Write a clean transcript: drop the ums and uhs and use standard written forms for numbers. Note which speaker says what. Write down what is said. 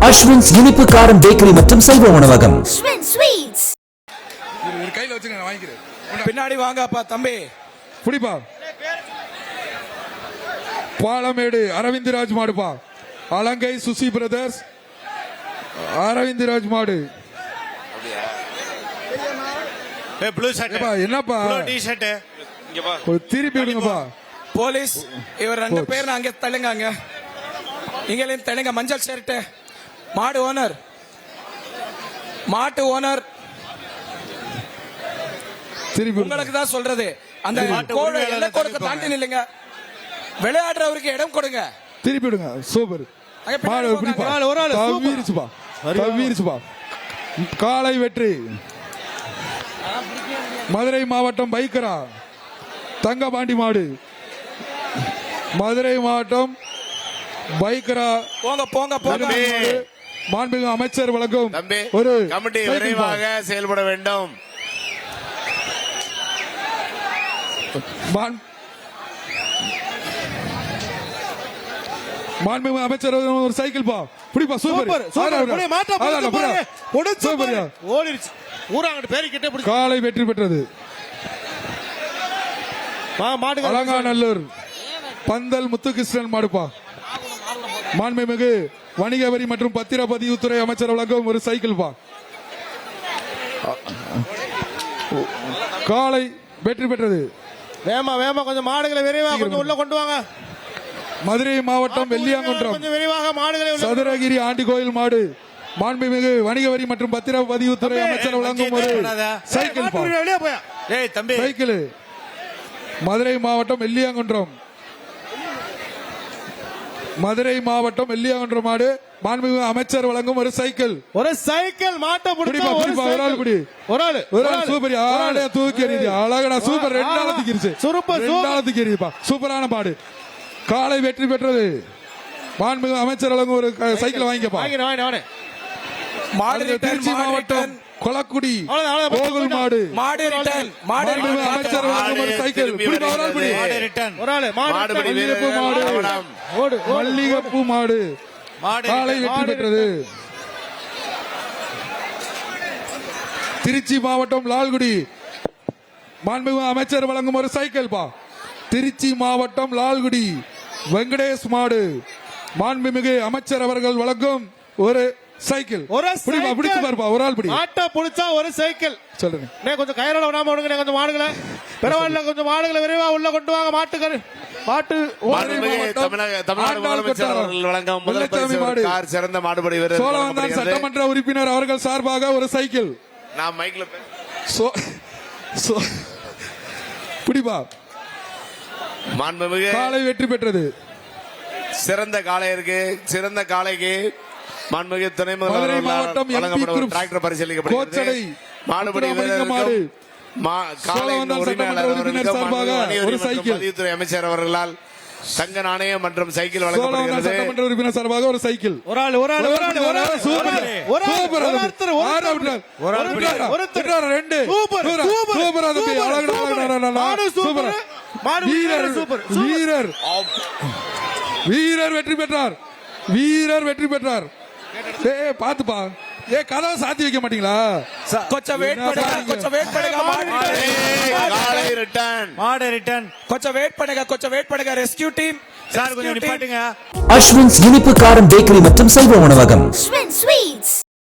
Speaker 1: அஸ்வின்ஸ் இனிப்பு காரம் பேக்கரி மற்றும் சைவ உணவகம்.
Speaker 2: கையில வச்சுங்க, நான் வாங்கிக்கிறேன்.
Speaker 3: பின்னாடி வாங்கப்பா தம்பி.
Speaker 2: புடிப்பா. பாலமேடு அரவிந்தராஜ் மாடுப்பா. அலங்கை சுசி பிரதர்ஸ் அரவிந்தராஜ் மாடு.
Speaker 4: ப்ளூ ஷர்ட்
Speaker 2: என்னப்பா
Speaker 4: டி ஷர்ட்
Speaker 2: திருப்பி விடுங்கப்பா.
Speaker 3: போலீஸ் இவர் ரெண்டு பேர் அங்க தள்ளுங்க, அங்க இங்கேயும் தள்ளுங்க. மஞ்சள் ஷர்ட் மாடு ஓனர், மாட்டு ஓனர்
Speaker 2: திருப்பி
Speaker 3: உங்களுக்கு தான் சொல்றது. அந்த கோடு எல்லை கோடுக்கு தாண்டி நில்லுங்க. விளையாடுறவருக்கு இடம் கொடுங்க.
Speaker 2: திருப்பி விடுங்க. சூப்பர் மாடு. தவிரிச்சுப்பா, தவிரிச்சுப்பா. காலை வெற்றி. மதுரை மாவட்டம் பைக்கரா தங்கபாண்டி மாடு. மதுரை மாவட்டம் பைக்கரா.
Speaker 3: போங்க போங்க போங்க.
Speaker 2: மாண்புமிகு அமைச்சர் வழங்கும்
Speaker 4: ஒரு கமிட்டி விரைவாக செயல்பட வேண்டும்.
Speaker 2: மாண்புமிகு அமைச்சர் ஒரு சைக்கிள் பா. புடிப்பா. சூப்பர் காலை வெற்றி பெற்றது. அலங்காநல்லூர் பந்தல் முத்துகிருஷ்ணன் மாடுப்பா. மாண்புமிகு வணிக வரி மற்றும் பத்திரப்பதிவுத்துறை அமைச்சர் வழங்கும் ஒரு சைக்கிள் பா. காலை வெற்றி பெற்றது.
Speaker 4: வேமா வேமா கொஞ்சம் மாடுகளை விரைவா கொஞ்சம் உள்ள கொண்டு வாங்க.
Speaker 2: மதுரை மாவட்டம் வெள்ளியாங்குன்றம்
Speaker 4: கொஞ்சம் விரைவாக மாடுகளை
Speaker 2: சதுரகிரி ஆண்டி கோயில் மாடு. மாண்புமிகு வணிக வரி மற்றும் பத்திரப்பதிவுத்துறை அமைச்சர் வழங்கும் ஒரு சைக்கிள் பா. சைக்கிள். மதுரை மாவட்டம் வெள்ளியாங்குன்றம், மதுரை மாவட்டம் வெள்ளியாங்குன்றம் மாடு. மாண்புமிகு அமைச்சர் வழங்கும் ஒரு சைக்கிள்.
Speaker 4: ஒரு சைக்கிள் மாட்ட பிடிப்பா.
Speaker 2: ஒரு ஆள் பிடி. ஒரு ஆள் சூப்பர். ஆளே தூக்கி எறியுது. அழகடா சூப்பர். ரெண்டாவது தூக்கிருச்சு. ரெண்டாவது தூக்கிப்பா. சூப்பரான மாடு. காலை வெற்றி பெற்றது. மாண்புமிகு அமைச்சர் வழங்கும் ஒரு சைக்கிள் வாங்கிக்கப்பா. திருச்சி மாவட்டம் கொளக்குடி கோகுல் மாடு. அமைச்சர் வழங்கும் ஒரு சைக்கிள். மல்லிகைப்பூ மாடு. காலை வெற்றி பெற்றது. திருச்சி மாவட்டம் லால்குடி. மாண்புமிகு அமைச்சர் வழங்கும் ஒரு சைக்கிள் பா. திருச்சி மாவட்டம் லால்குடி வெங்கடேஷ் மாடு. மாண்புமிகு அமைச்சர் அவர்கள் வழங்கும் ஒரு சைக்கிள். பிடிச்சு பாருப்பா. ஒரு ஆள் பிடி.
Speaker 4: ஆட்டா புடிச்சா ஒரு சைக்கிள்.
Speaker 2: சொல்லுங்க.
Speaker 4: கொஞ்சம் கயிறோட விடாம விடுங்க. கொஞ்சம் மாடுகளை பரவாயில்ல, கொஞ்சம் மாடுகளை விரைவா உள்ள கொண்டு வாங்க. மாட்டுக்கரு மாட்டு தமிழ்நாடு முதலமைச்சர் அவர்கள் வழங்கும் முதல் பரிசு கார் சிறந்த மாடுபடி வீரர்
Speaker 2: சோழவந்தான் சட்டமன்ற உறுப்பினர் அவர்கள் சார்பாக ஒரு சைக்கிள்.
Speaker 4: நான் மைக்ல
Speaker 2: பிடிப்பா.
Speaker 4: மாண்புமிகு
Speaker 2: காலை வெற்றி பெற்றது.
Speaker 4: சிறந்த காளையருக்கு சிறந்த காளைக்கு மாண்புமிகு துணை
Speaker 2: மதுரை மாவட்டம்
Speaker 4: வழங்கப்படும் டிராக்டர் பரிசீலிக்கப்படுகிறது. மாடுபடி வீரருக்கு பதிவுத்துறை அமைச்சர் அவர்களால் தங்க நாணயம் மற்றும் சைக்கிள் வழங்கப்படுகிறது.
Speaker 2: சட்டமன்ற உறுப்பினர் சார்பாக ஒரு சைக்கிள். வீரர் வெற்றி பெற்றார். வீரர் வெற்றி பெற்றார். பாத்துப்பா. கதவை சாத்தி வைக்க மாட்டீங்களா?
Speaker 3: கொஞ்சம் வெயிட் பண்ணுங்க. கொஞ்சம் வெயிட் பண்ணுங்க. கொஞ்சம் வெயிட் பண்ணுங்க. ரெஸ்கியூ டீம் சார் கொஞ்சம் நிப்பாட்டுங்க.
Speaker 1: அஸ்வின்ஸ் இனிப்பு காரம் பேக்கரி மற்றும் சைவ உணவகம்.